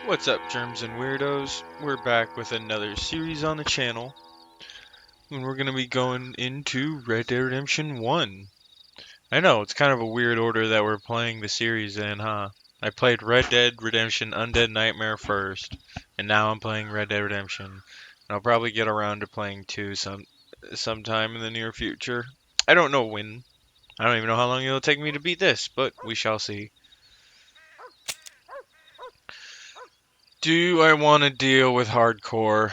What's up, germs and weirdos? We're back with another series on the channel, and we're gonna be going into Red Dead Redemption 1. I know, it's kind of a weird order that we're playing the series in, huh? I played Red Dead Redemption Undead Nightmare first, and now I'm playing Red Dead Redemption. And I'll probably get around to playing 2 sometime in the near future. I don't know when. I don't even know how long it'll take me to beat this, but we shall see. Do I want to deal with hardcore?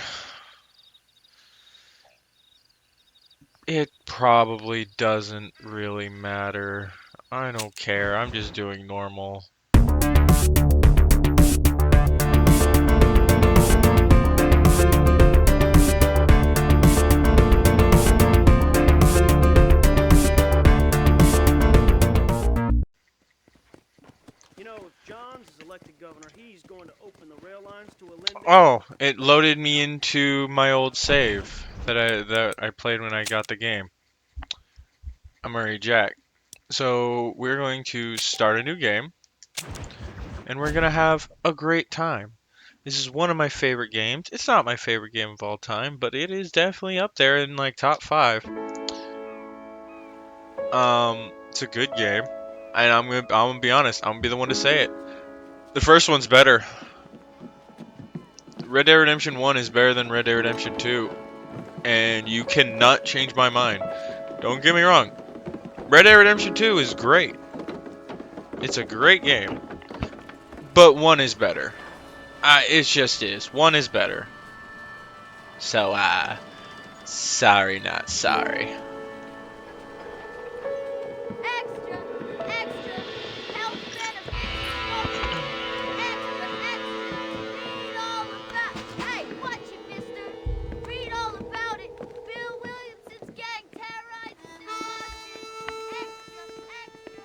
It probably doesn't really matter. I don't care. I'm just doing normal. You know, if Johns is elected governor, he's going to open the rail lines to a Linden. Oh, it loaded me into my old save that I played when I got the game. I'm already Jack. So we're going to start a new game, and we're gonna have a great time. This is one of my favorite games. It's not my favorite game of all time, but it is definitely up there in like top 5. It's a good game, and I'm gonna be honest. I'm gonna be the one to say it. The first one's better. Red Dead Redemption 1 is better than Red Dead Redemption 2, and you cannot change my mind. Don't get me wrong. Red Dead Redemption 2 is great. It's a great game, but 1 is better. It just is. 1 is better. So, sorry, not sorry. Extra, extra, health benefits. Extra, extra, read all about. Hey, watch it, mister. Read all about it. Bill Williamson's gang terrorizes extra, extra.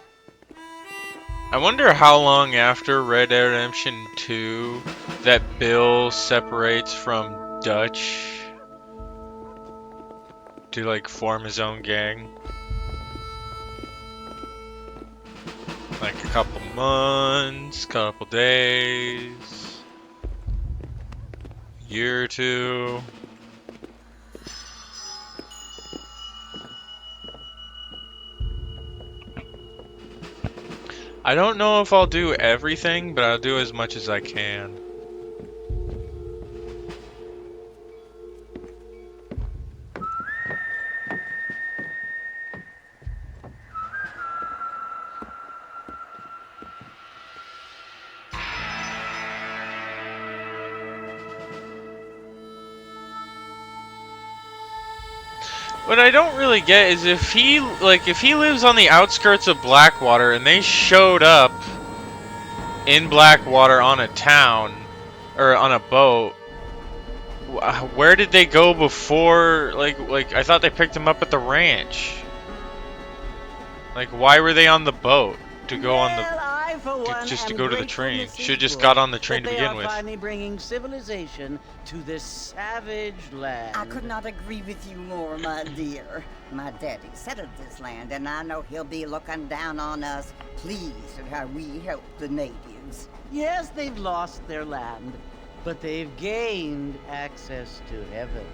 I wonder how long after Red Dead Redemption 2 that Bill separates from Dutch to like form his own gang. Like a couple months, couple days, year or two. I don't know if I'll do everything, but I'll do as much as I can. What I don't really get is if he lives on the outskirts of Blackwater and they showed up in Blackwater on a town or on a boat, where did they go before? Like I thought they picked him up at the ranch. Like why were they on the boat to go on the just to go to the train? Should have just got on the train to begin with. Finally bringing civilization to this savage land. I could not agree with you more, my dear. My daddy settled this land, and I know he'll be looking down on us, pleased at how we help the natives. Yes, they've lost their land, but they've gained access to heaven.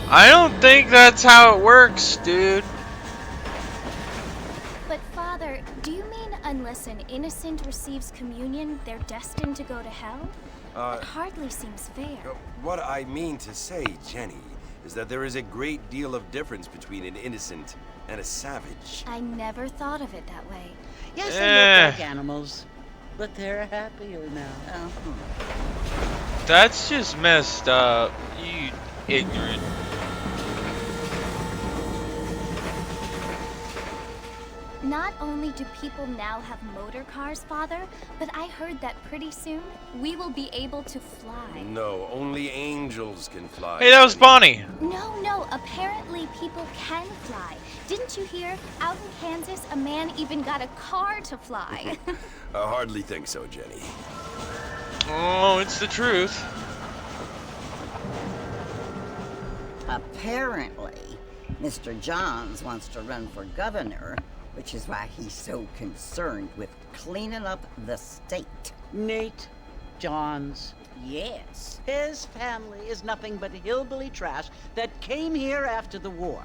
I don't think that's how it works, dude. But Father, do you mean unless an innocent receives communion, they're destined to go to hell? That hardly seems fair. What I mean to say, Jenny, is that there is a great deal of difference between an innocent and a savage. I never thought of it that way. Yes, they look like animals, but they're happier now. That's just messed up. You ignorant. Not only do people now have motor cars, Father, but I heard that pretty soon we will be able to fly. No, only angels can fly. Hey, that was Jenny. Bonnie. No, apparently people can fly. Didn't you hear? Out in Kansas, a man even got a car to fly. I hardly think so, Jenny. Oh, it's the truth. Apparently, Mr. Johns wants to run for governor, which is why he's so concerned with cleaning up the state. Nate Johns. Yes. His family is nothing but hillbilly trash that came here after the war.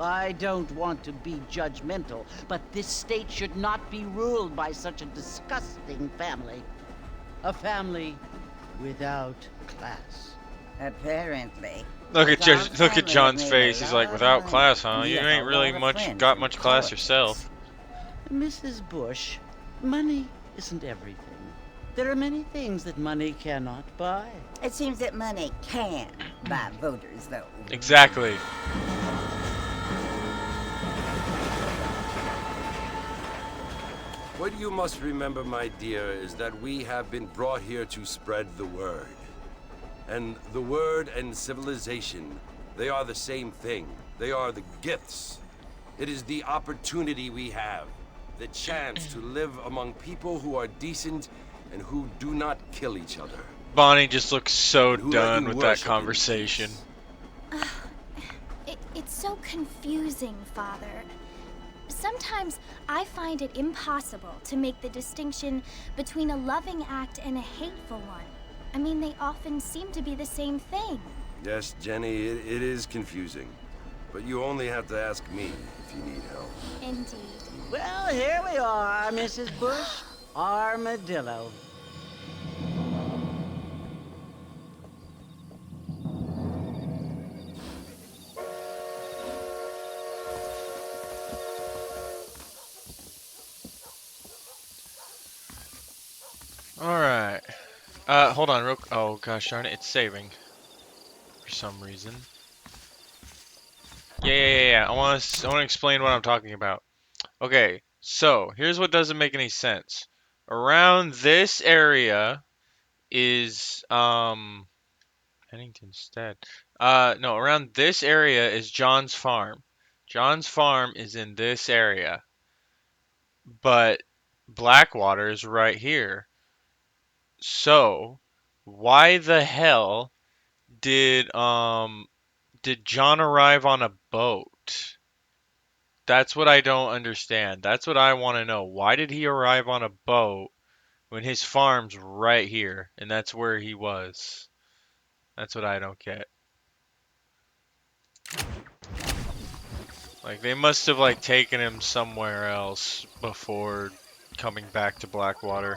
I don't want to be judgmental, but this state should not be ruled by such a disgusting family. A family without class. Apparently. Look at John's John's family face. made He's a like, lot of without money. class, huh? He You has a ain't really lot of much friends got in much class politics. yourself. Mrs. Bush, money isn't everything. There are many things that money cannot buy. It seems that money can buy voters, though. Exactly. What you must remember, my dear, is that we have been brought here to spread the word. And the word and civilization, they are the same thing. They are the gifts. It is the opportunity we have, the chance to live among people who are decent and who do not kill each other. Bonnie just looks so Who let done you with that worship in conversation. peace? It's so confusing, Father. Sometimes I find it impossible to make the distinction between a loving act and a hateful one. I mean, they often seem to be the same thing. Yes, Jenny, it is confusing. But you only have to ask me if you need help. Indeed. Well, here we are, Mrs. Bush. Armadillo. Alright. Hold on, oh gosh darn it, it's saving. For some reason. Yeah. I want to explain what I'm talking about. Okay, so here's what doesn't make any sense. Around this area is Penningtonstead. No, around this area is John's farm. John's farm is in this area. But Blackwater is right here. So, why the hell did John arrive on a boat? That's what I don't understand. That's what I want to know. Why did he arrive on a boat when his farm's right here and that's where he was? That's what I don't get. Like they must have like taken him somewhere else before coming back to Blackwater.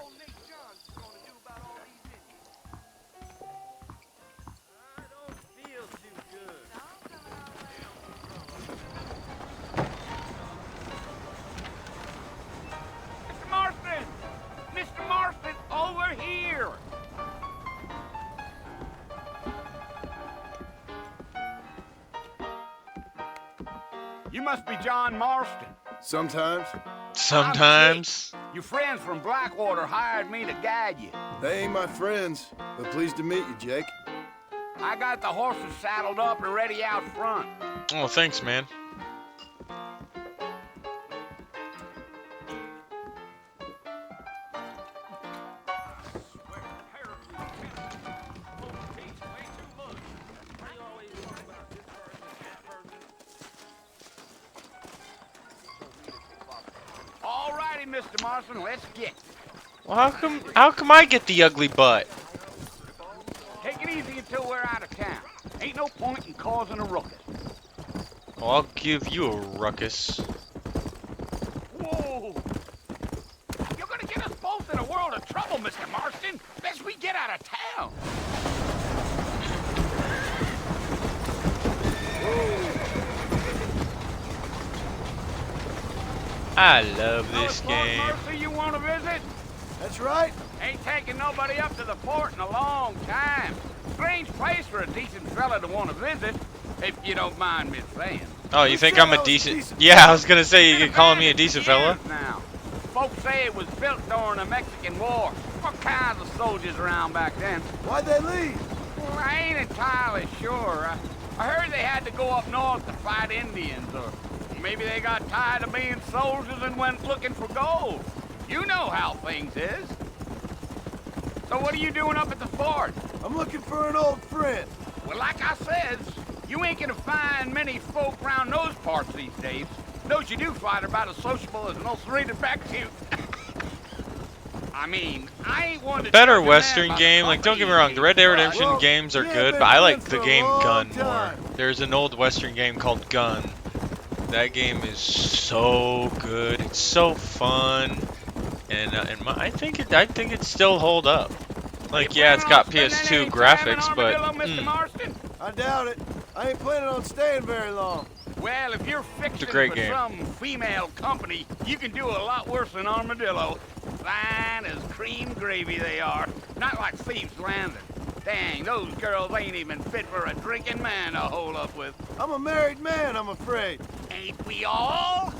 Mr. Marston, over here! You must be John Marston. Sometimes. Sometimes. Your friends from Blackwater hired me to guide you. They ain't my friends, but pleased to meet you, Jake. I got the horses saddled up and ready out front. Oh, thanks, man. All righty, Mr. Marston, let's get. Well, how come I get the ugly butt? Take it easy until we're out of town. Ain't no point in causing a ruckus. Well, I'll give you a ruckus. Whoa! You're gonna get us both in a world of trouble, Mr. Marston. Best we get out of town. I love this Port game. Mercy you want to visit? That's right. Ain't taking nobody up to the port in a long time. Strange place for a decent fella to want to visit, if you don't mind me saying. Oh, you Who think said I'm I a was decent? Yeah, I was gonna say you Been could calling me a abandoned decent fella. years now. Folks say it was built during the Mexican War. What kinds of soldiers around back then? Why'd they leave? Well, I ain't entirely sure. I heard they had to go up north to fight Indians, or maybe they got tired of being soldiers and went looking for gold. You know how things is. So what are you doing up at the fort? I'm looking for an old friend. Well, like I says, you ain't gonna find many folk round those parts these days. Those you do find are about as sociable as an ulcerated back tooth. I mean, I ain't one to Better judge a man Western by the game. Like, don't get me wrong, the company Red Dead he's Redemption Well, games are yeah, good, been but I like friends the for a game long Gun more. time. There's an old Western game called Gun. That game is so good. It's so fun, and I think it still hold up. Like, yeah, it's got PS2 graphics, but Mr. Marston? I doubt it. I ain't planning on staying very long. Well, if you're fixing great for game. some female company, you can do a lot worse than Armadillo. Fine as cream gravy they are. Not like Thieves Landing. Dang, those girls ain't even fit for a drinking man to hole up with. I'm a married man, I'm afraid. Ain't we all?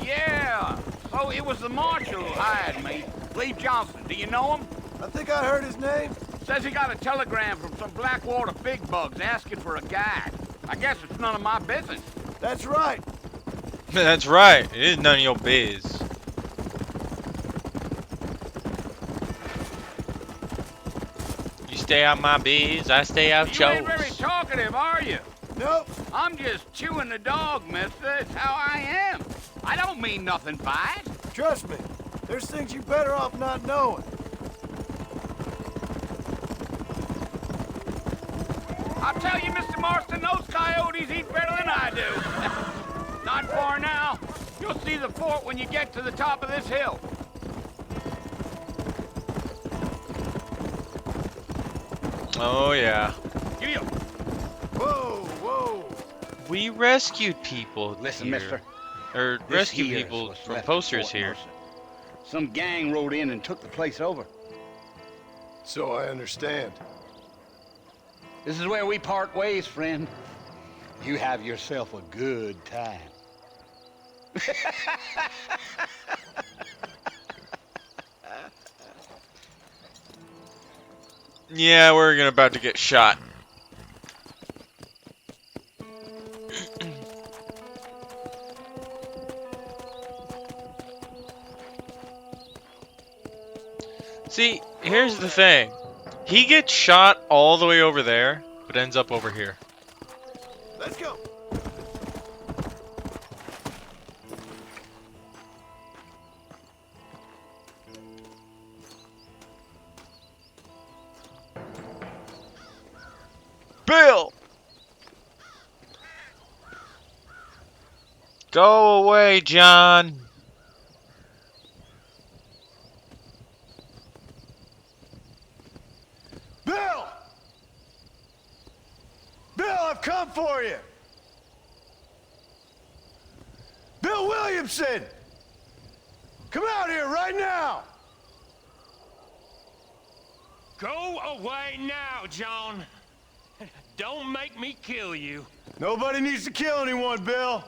Yeah, so it was the marshal who hired me. Lee Johnson, do you know him? I think I heard his name. Says he got a telegram from some Blackwater big bugs asking for a guide. I guess it's none of my business. That's right. that's right. It is none of your biz. You stay out my biz, I stay out You ain't yours. very talkative, are you? Nope. I'm just chewing the dog, mister. It's how I am. I don't mean nothing by it. Trust me. There's things you better off not knowing. I'll tell you, Mr. Marston, those coyotes eat better than I do. Not far now. You'll see the fort when you get to the top of this hill. Oh yeah. Giddy up. Whoa, whoa. We rescued people Listen, here. mister. Or This rescued here is people what's from left of posters Fort here. Mercer. Some gang rode in and took the place over. So I understand. This is where we part ways, friend. You have yourself a good time. Yeah, we're about to get shot. See, here's the thing. He gets shot all the way over there, but ends up over here. Let's go. Bill! Go away, John. Bill! Bill, I've come for you. Bill Williamson! Come out here right now! Go away now, John. Don't make me kill you. Nobody needs to kill anyone, Bill.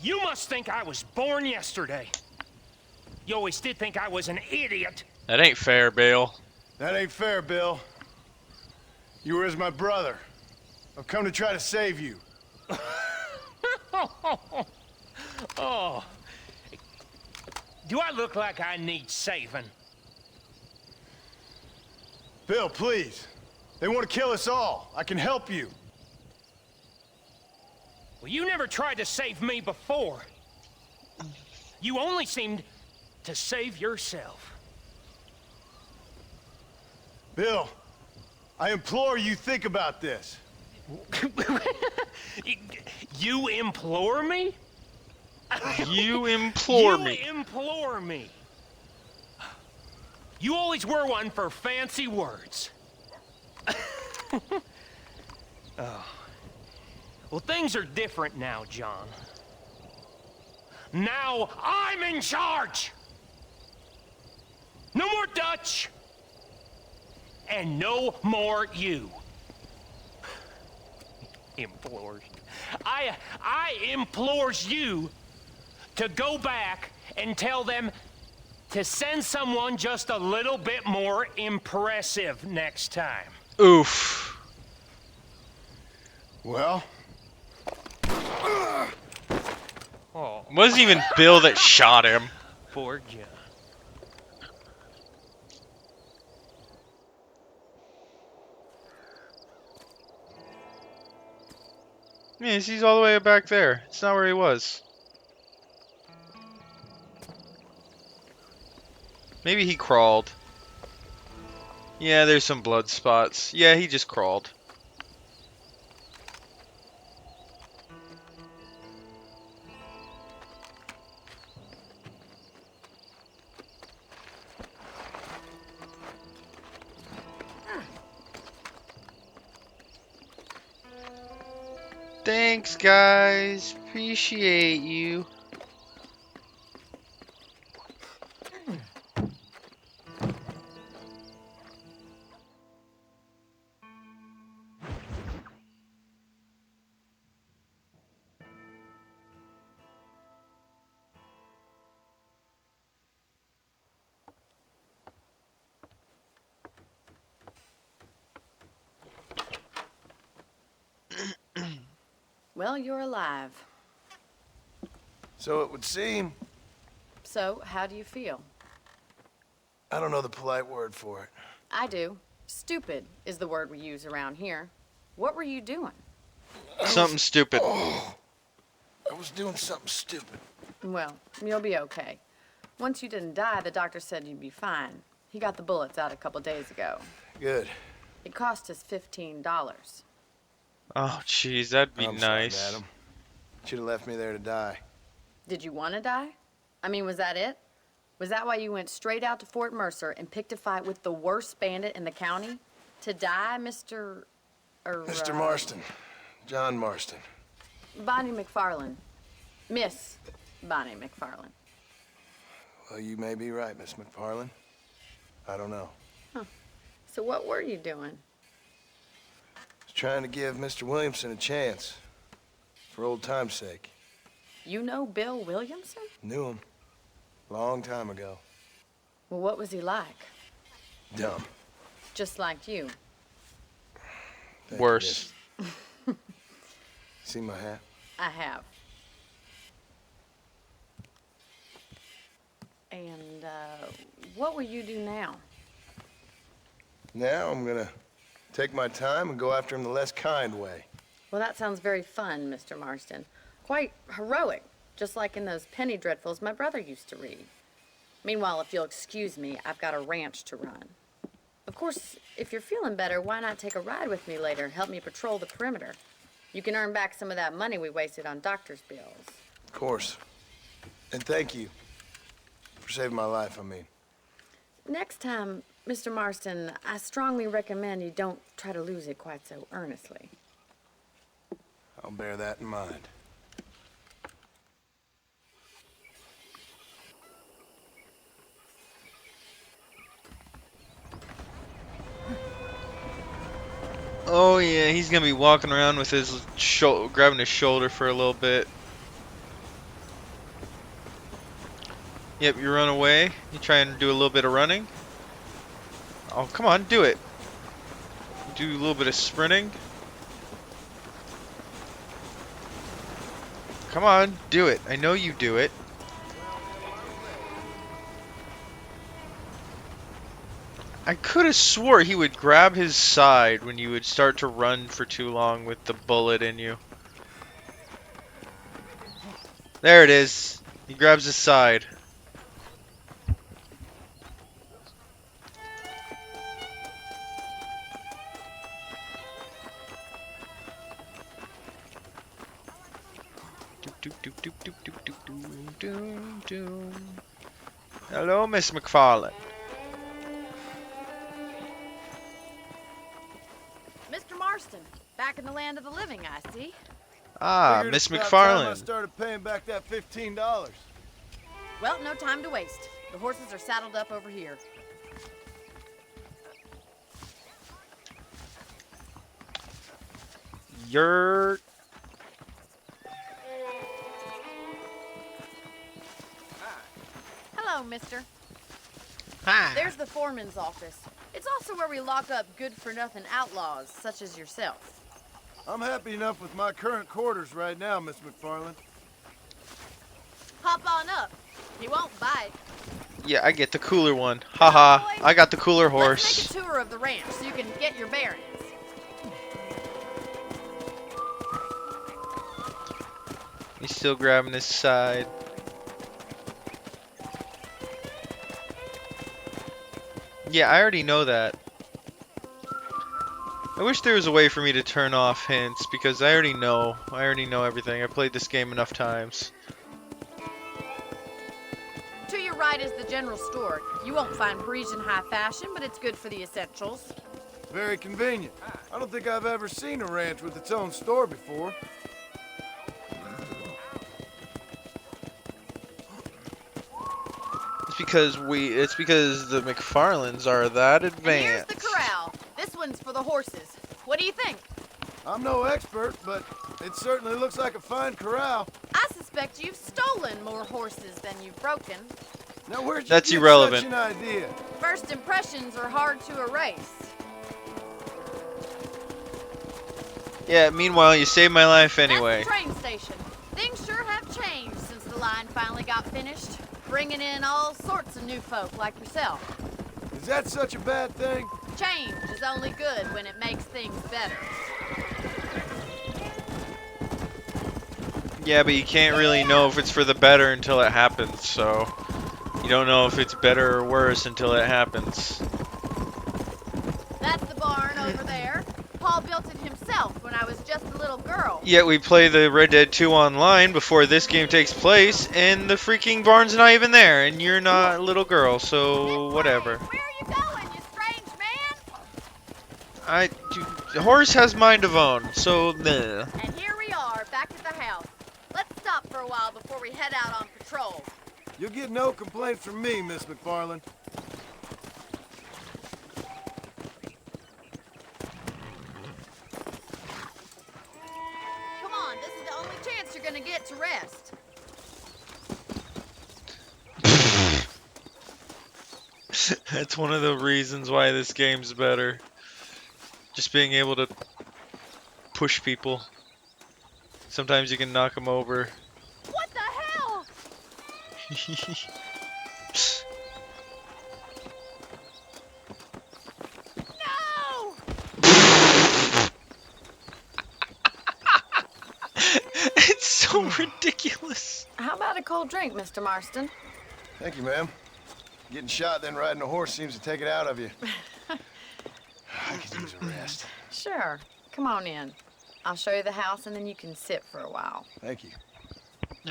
You must think I was born yesterday. You always did think I was an idiot. That ain't fair, Bill. That ain't fair, Bill. You were as my brother. I've come to try to save you. Oh. Do I look like I need saving? Bill, please. They want to kill us all. I can help you. Well, you never tried to save me before. You only seemed to save yourself. Bill, I implore you think about this. You implore me? You implore You me. implore me. You always were one for fancy words. Oh. Well, things are different now, John. Now I'm in charge! No more Dutch! And no more you. Implores. I implores you to go back and tell them to send someone just a little bit more impressive next time. Oof. Well, Oh, It wasn't even Bill that shot him. poor John. Yeah, he's all the way back there. It's not where he was. Maybe he crawled. Yeah, there's some blood spots. Yeah, he just crawled. Thanks, guys. Appreciate you. Well, you're alive. so it would seem. So, how do you feel? I don't know the polite word for it. I do. Stupid is the word we use around here. What were you doing? Something stupid. I was doing something stupid. Well, you'll be okay. Once you didn't die, the doctor said you'd be fine. He got the bullets out a couple days ago. Good. It cost us $15. Oh, jeez, that'd be I'm nice. sorry, madam. Should have left me there to die. Did you want to die? I mean, was that it? Was that why you went straight out to Fort Mercer and picked a fight with the worst bandit in the county? To die, Mr. Mr. Marston. John Marston. Bonnie McFarland. Miss Bonnie McFarland. Well, you may be right, Miss McFarland. I don't know. So what were you doing? Was trying to give Mr. Williamson a chance. For old time's sake. You know Bill Williamson? Knew him. Long time ago. Well, what was he like? Dumb. Just like you. Thank you, Worse. miss. See my hat? I have. And, what will you do now? Now I'm gonna take my time and go after him the less kind way. Well, that sounds very fun, Mr. Marston. Quite heroic, just like in those penny dreadfuls my brother used to read. Meanwhile, if you'll excuse me, I've got a ranch to run. Of course, if you're feeling better, why not take a ride with me later and help me patrol the perimeter? You can earn back some of that money we wasted on doctor's bills. Of course. And thank you. For saving my life, I mean. Next time, Mr. Marston, I strongly recommend you don't try to lose it quite so earnestly. I'll bear that in mind. Oh yeah, he's gonna be walking around with his grabbing his shoulder for a little bit. Yep, you run away. You try and do a little bit of running. Oh, come on, do it. Do a little bit of sprinting. Come on, do it. I know you do it. I could have swore he would grab his side when you would start to run for too long with the bullet in you. There it is. He grabs his side. Hello, Miss McFarland. Mr. Marston, back in the land of the living, I see. Ah, Figured Miss it's about time I McFarlane. started paying back that $15. Well, no time to waste. The horses are saddled up over here. You're... Hello, mister. Hi. There's the foreman's office. It's also where we lock up good-for-nothing outlaws, such as yourself. I'm happy enough with my current quarters right now, Miss McFarlane. Hop on up. He won't bite. Yeah, I get the cooler one. Haha, boys. I got the cooler Let's horse. make a tour of the ranch so you can get your bearings. He's still grabbing his side. Yeah, I already know that. I wish there was a way for me to turn off hints because I already know. I already know everything. I played this game enough times. To your right is the general store. You won't find Parisian high fashion, but it's good for the essentials. Very convenient. I don't think I've ever seen a ranch with its own store before. It's because the McFarlanes are that And here's advanced. the corral. This one's for the horses. What do you think? I'm no expert, but it certainly looks like a fine corral. I suspect you've stolen more horses than you've broken. Now, where'd you That's get irrelevant. such an idea? First impressions are hard to erase. Yeah, meanwhile, you saved my life anyway. That's the train station. Things sure have changed since the line finally got finished, bringing in all sorts of new folk like yourself. Is that such a bad thing? Change is only good when it makes things better. Yeah, but you can't really know if it's for the better until it happens, so you don't know if it's better or worse until it happens. That's the barn over there. Paul built it himself when I was just a little girl. Yet we play the Red Dead 2 online before this game takes place, and the freaking barn's not even there, and you're not a little girl, so whatever. Where are you going, you strange man? The horse has mind of own, so nah. And here we are, back at the house. Let's stop for a while before we head out on patrol. You'll get no complaints from me, Miss McFarlane. Come on, this is the only chance you're gonna get to rest. That's one of the reasons why this game's better. Just being able to push people. Sometimes you can knock them over. What the hell? No! It's so ridiculous. How about a cold drink, Mr. Marston? Thank you, ma'am. Getting shot, then riding a horse seems to take it out of you. I could use a rest. Sure. Come on in. I'll show you the house and then you can sit for a while. Thank you.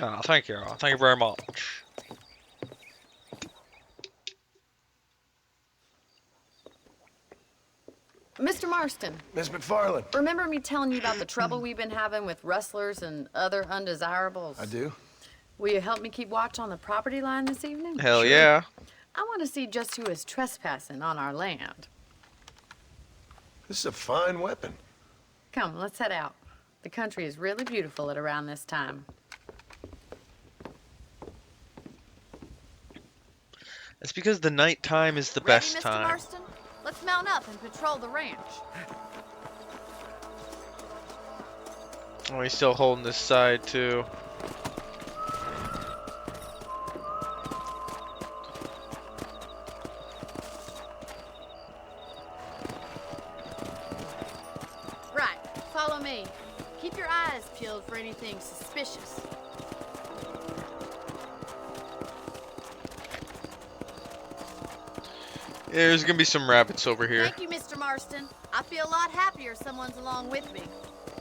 Oh, thank you. Thank you very much. Mr. Marston, Miss McFarlane. remember me telling you about the trouble we've been having with rustlers and other undesirables? I do. Will you help me keep watch on the property line this evening? Hell yeah. I want to see just who is trespassing on our land. This is a fine weapon. Come, let's head out. The country is really beautiful at around this time. It's because the night time is the Ready, best Mr. time. Marston? Let's mount up and patrol the ranch. Oh, he's still holding this side too. Right, follow me. Keep your eyes peeled for anything suspicious. There's gonna be some rabbits over here. Thank you, Mr. Marston. I feel a lot happier someone's along with me.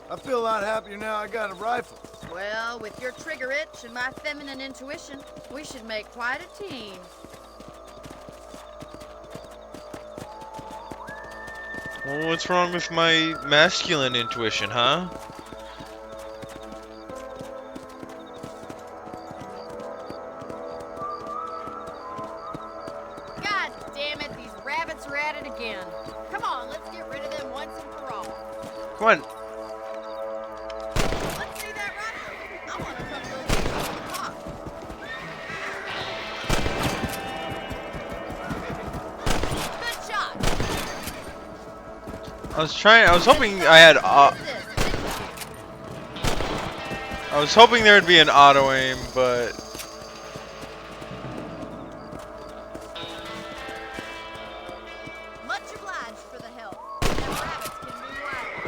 I feel a lot happier now I got a rifle. Well, with your trigger itch and my feminine intuition, we should make quite a team. Well, what's wrong with my masculine intuition, huh? it again. Come on, let's get rid of them once and for all. Come on. Let's see that rifle. I want a couple of these on the clock. Good shot. I was hoping I had, I was hoping there would be an auto aim, but Much obliged for the help. Them rabbits can move wild.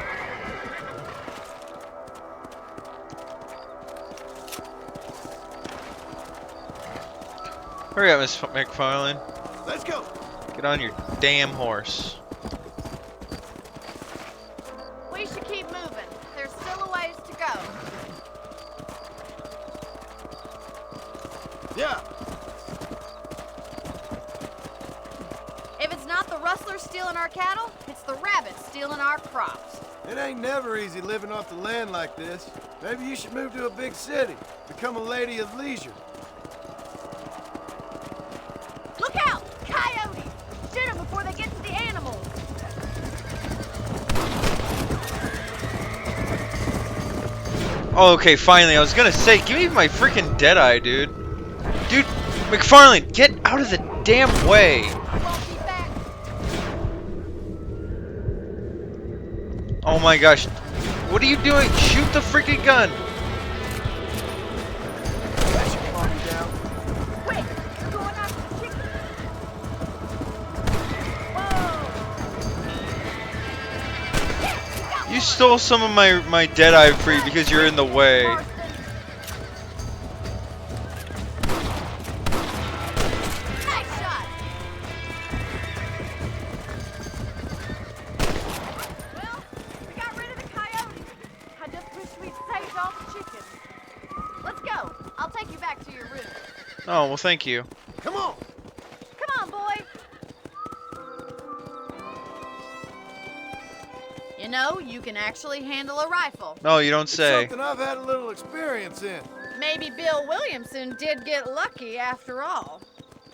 hurry up, Miss McFarlane. Let's go. Get on your damn horse. We should keep moving. There's still a ways to go. Yeah. If it's not the rustlers stealing our cattle, it's the rabbits stealing our crops. It ain't never easy living off the land like this. Maybe you should move to a big city. Become a lady of leisure. Look out! Coyotes! Shoot them before they get to the animals. Oh, okay, finally. I was gonna say, give me my freaking Deadeye, dude. Dude, McFarlane, get out of the damn way. Won't be back. Oh my gosh. What are you doing? Shoot the freaking gun. That should calm you down. Quick! You're going after the chicken. Whoa! You stole some of my Deadeye free because you're in the way. Nice shot! Well, we got rid of the coyotes. I just wish we'd saved all the chickens. Let's go. I'll take you back to your room. Oh, well, thank you. Come on. Come on, boy. You know, you can actually handle a rifle. No, you don't It's say. something I've had a little experience in. Maybe Bill Williamson did get lucky after all.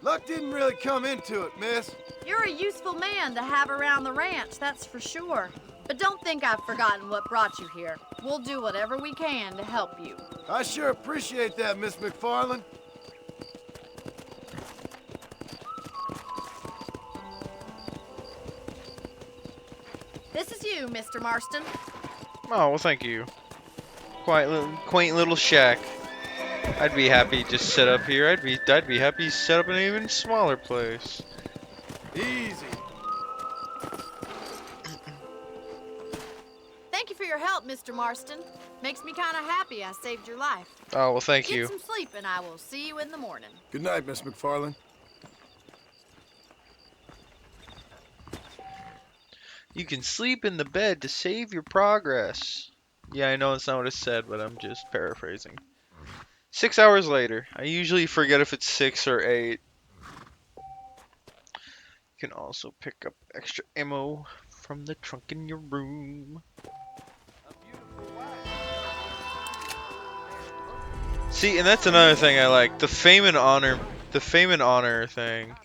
Luck didn't really come into it, miss. You're a useful man to have around the ranch, that's for sure. But don't think I've forgotten what brought you here. We'll do whatever we can to help you. I sure appreciate that, Miss McFarlane. This is you, Mr. Marston. Oh, well, thank you. Quaint little shack. I'd be happy to set up here. I'd be happy to set up in an even smaller place. Easy. Thank you for your help, Mr. Marston. Makes me kind of happy I saved your life. Oh, well, thank Get you. some sleep and I will see you in the morning. Good night, Miss McFarlane. You can sleep in the bed to save your progress. Yeah, I know it's not what it said, but I'm just paraphrasing. 6 hours later. I usually forget if it's 6 or 8. You can also pick up extra ammo from the trunk in your room. See, and that's another thing I like. The fame and honor thing.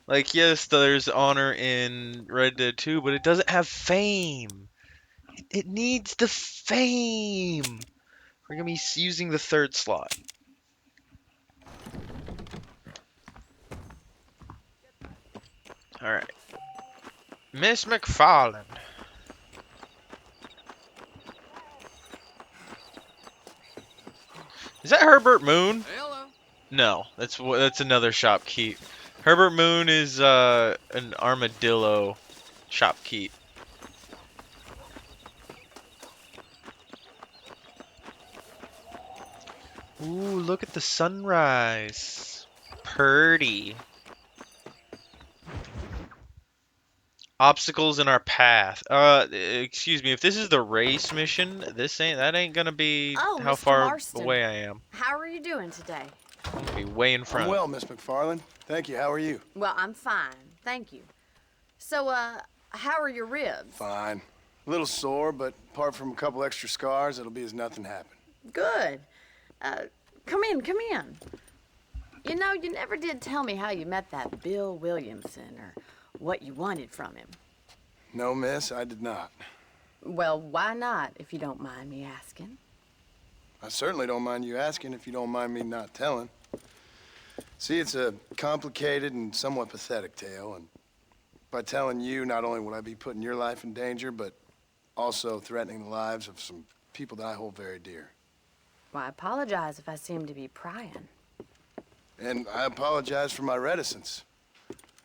Like, yes, there's honor in Red Dead 2, but it doesn't have fame. It needs the fame. We're gonna be using the 3rd slot. Alright. Miss McFarlane. Is that Herbert Moon? Hello. No, that's another shopkeep. Herbert Moon is an armadillo shopkeep. Ooh, look at the sunrise. Purdy. Obstacles in our path. Excuse me, if this is the race mission, that ain't gonna be Oh, how Mr. far Marston. away I am. How are you doing today? I'm gonna be way in front. I'm well, Miss McFarlane. Thank you. How are you? Well, I'm fine. Thank you. So, how are your ribs? Fine. A little sore, but apart from a couple extra scars, it'll be as nothing happened. Good. Come in, come in. You know, you never did tell me how you met that Bill Williamson or what you wanted from him. No, miss, I did not. Well, why not, if you don't mind me asking? I certainly don't mind you asking if you don't mind me not telling. See, it's a complicated and somewhat pathetic tale, and by telling you, not only would I be putting your life in danger, but also threatening the lives of some people that I hold very dear. Well, I apologize if I seem to be prying. And I apologize for my reticence.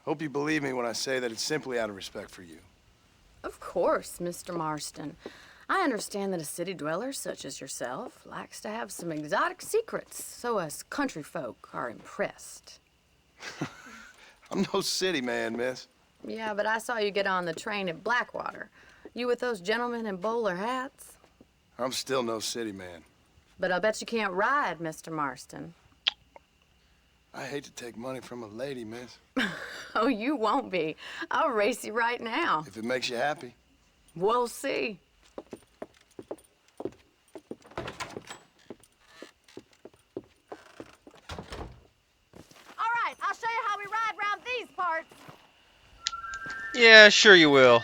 Hope you believe me when I say that it's simply out of respect for you. Of course, Mr. Marston. I understand that a city dweller such as yourself likes to have some exotic secrets, so us country folk are impressed. I'm no city man, miss. Yeah, but I saw you get on the train at Blackwater. You with those gentlemen in bowler hats? I'm still no city man. But I'll bet you can't ride, Mr. Marston. I hate to take money from a lady, miss. Oh, you won't be. I'll race you right now. If it makes you happy. We'll see. All right, I'll show you how we ride around these parts. Yeah, sure you will.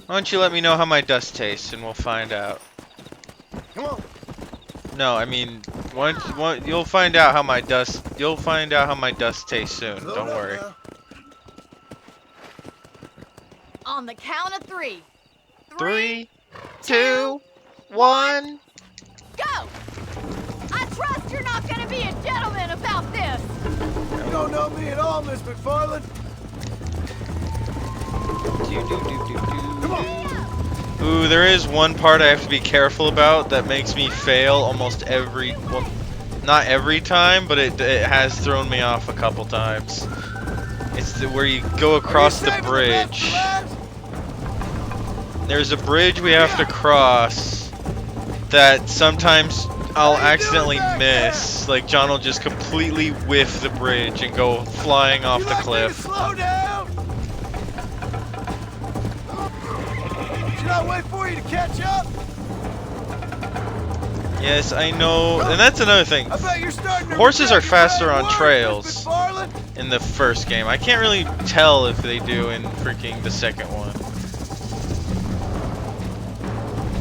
Why don't you let me know how my dust tastes, and we'll find out. Come on. No, I mean, you'll find out how my dust. You'll find out how my dust tastes soon. Don't worry. On the count of three. 3, 2, 1. Go! I trust you're not gonna be a gentleman about this. You don't know me at all, Miss McFarland. Come on. Ooh, there is one part I have to be careful about that makes me fail almost every, well, not every time, but it has thrown me off a couple times. It's where you go across the bridge. There's a bridge we have to cross that sometimes I'll accidentally miss. Like, John will just completely whiff the bridge and go flying off the cliff. Slow down! Should I wait for you to catch up? Yes, I know, and that's another thing. I bet you're starting to Horses are regret your faster bad on words, trails Miss McFarland. in the first game. I can't really tell if they do in freaking the second one.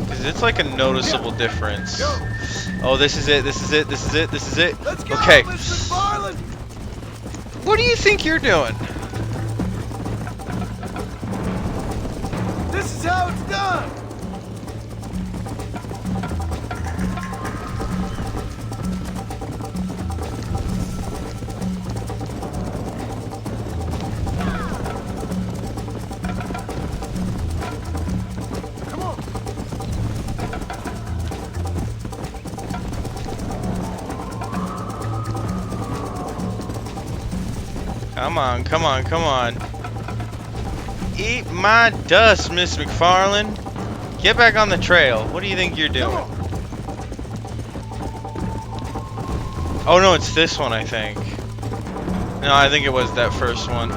Because it's like a noticeable difference. Oh, this is it, this is it, this is it, this is it. Let's go, Okay. Miss McFarland. What do you think you're doing? This is how it's done. Come on. Come on, come on, come on. Eat my dust, Miss McFarland. Get back on the trail. What do you think you're doing? Oh no, it's this one, I think. No, I think it was that first one.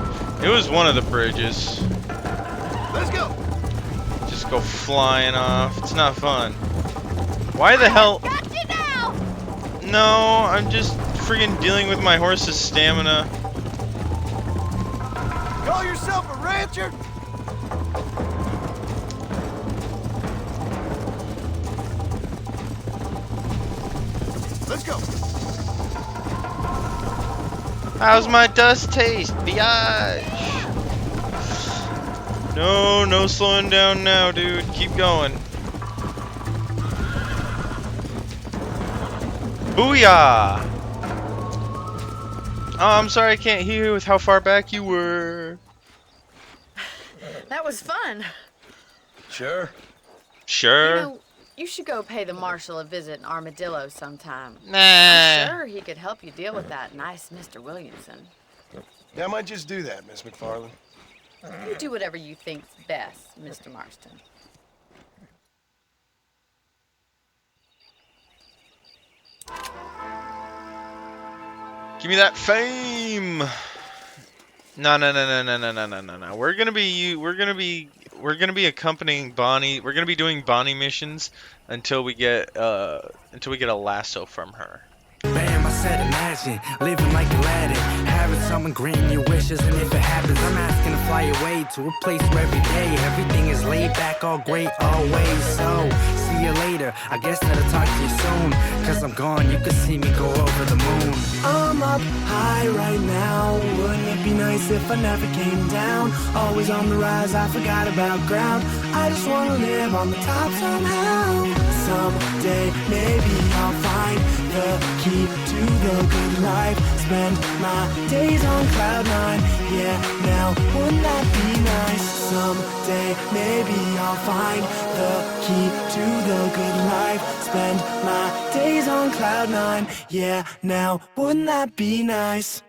It was one of the bridges. Let's go. Just go flying off. It's not fun. Why the hell? Got you now! No, I'm just friggin' dealing with my horse's stamina. Call yourself a rancher? Let's go. How's my dust taste, biatch? No, no slowing down now, dude. Keep going. Booyah! Oh, I'm sorry I can't hear you with how far back you were. That was fun. Sure. Sure. You know, you should go pay the marshal a visit in Armadillo sometime. Nah. I'm sure he could help you deal with that nice Mr. Williamson. Yeah, I might just do that, Miss McFarland. You do whatever you think's best, Mr. Marston. Give me that fame. No, no, no, no, no, no, no, no, no, no. We're gonna be accompanying Bonnie. We're gonna be doing Bonnie missions until we get until we get a lasso from her. Bam, I said imagine, living like Aladdin, having someone grant your wishes, and if it happens, I'm asking to fly away to a place where every day everything is laid back, all great, always. So, see you later, I guess that I'll talk to you soon, cause I'm gone, you can see me go over the moon. I'm up high right now, wouldn't it be nice if I never came down? Always on the rise, I forgot about ground, I just wanna live on the top somehow. Someday, maybe I'll find the key to the good life. Spend my days on cloud nine. Yeah, now wouldn't that be nice? Someday, maybe I'll find the key to the good life. Spend my days on cloud nine. Yeah, now wouldn't that be nice?